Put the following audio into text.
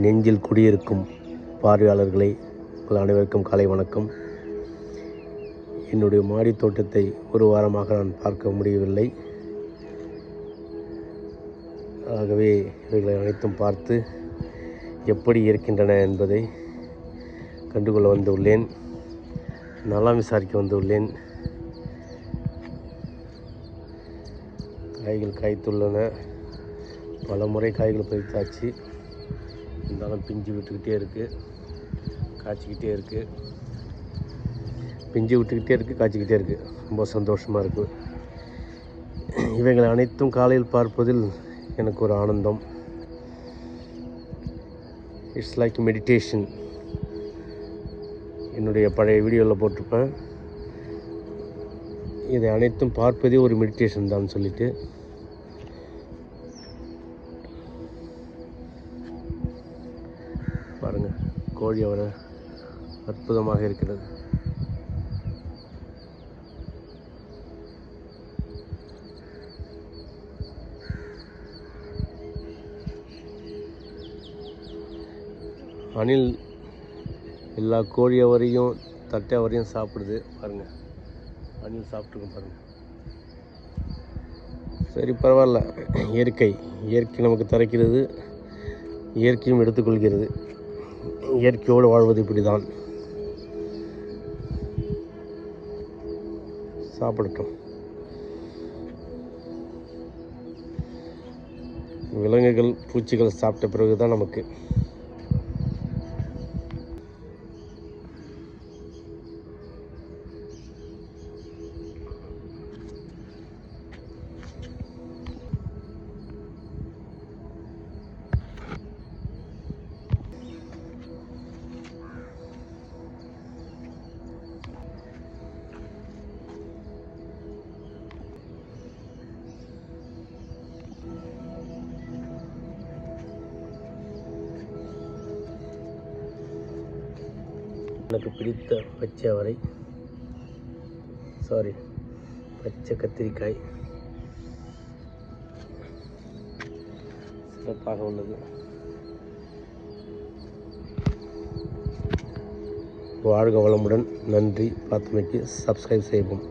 நெஞ்சில் குடியிருக்கும் பார்வையாளர்களை உங்கள் அனைவருக்கும் காலை வணக்கம். என்னுடைய மாடி தோட்டத்தை ஒரு வாரமாக நான் பார்க்க முடியவில்லை. ஆகவே இவைகளை அனைத்தும் பார்த்து எப்படி இருக்கின்றன என்பதை கண்டுகொள்ள வந்துள்ளேன். நலம் விசாரிக்க வந்துள்ளேன். காய்கள் காய்த்துள்ளன. பல முறை காய்கள் பறித்தாச்சு. இருந்தாலும் பிஞ்சு விட்டுக்கிட்டே இருக்குது, காய்ச்சிக்கிட்டே இருக்குது. பிஞ்சு விட்டுக்கிட்டே இருக்குது, காய்ச்சிக்கிட்டே இருக்குது. ரொம்ப சந்தோஷமாக இருக்குது. இவைகளை அனைத்தும் காலையில் பார்ப்பதில் எனக்கு ஒரு ஆனந்தம். It's like meditation. என்னுடைய பழைய வீடியோவில் போட்டிருப்பேன், இதை அனைத்தும் பார்ப்பதே ஒரு மெடிடேஷன் தான் சொல்லிட்டு. பாருங்கள், கோழி அவரை அற்புதமாக இருக்கிறது. அணில் எல்லா கோழி அவரையும் தட்டை அவரையும் சாப்பிடுது. பாருங்கள், அணில் சாப்பிட்டுருக்கோம் பாருங்கள். சரி, பரவாயில்ல. இயற்கை நமக்கு தரைக்கிறது, இயற்கையும் எடுத்துக்கொள்கிறது. இயற்கையோடு வாழ்வது இப்படி தான். சாப்பிடட்டும். விலங்குகள், பூச்சிகள் சாப்பிட்ட பிறகு தான் நமக்கு. எனக்கு பிடித்த பச்சை அவரை, பச்சை கத்திரிக்காய் சிறப்பாக உள்ளது. வாழ்க வளமுடன். நன்றி. பார்த்தமைக்கு சப்ஸ்கிரைப் செய்வோம்.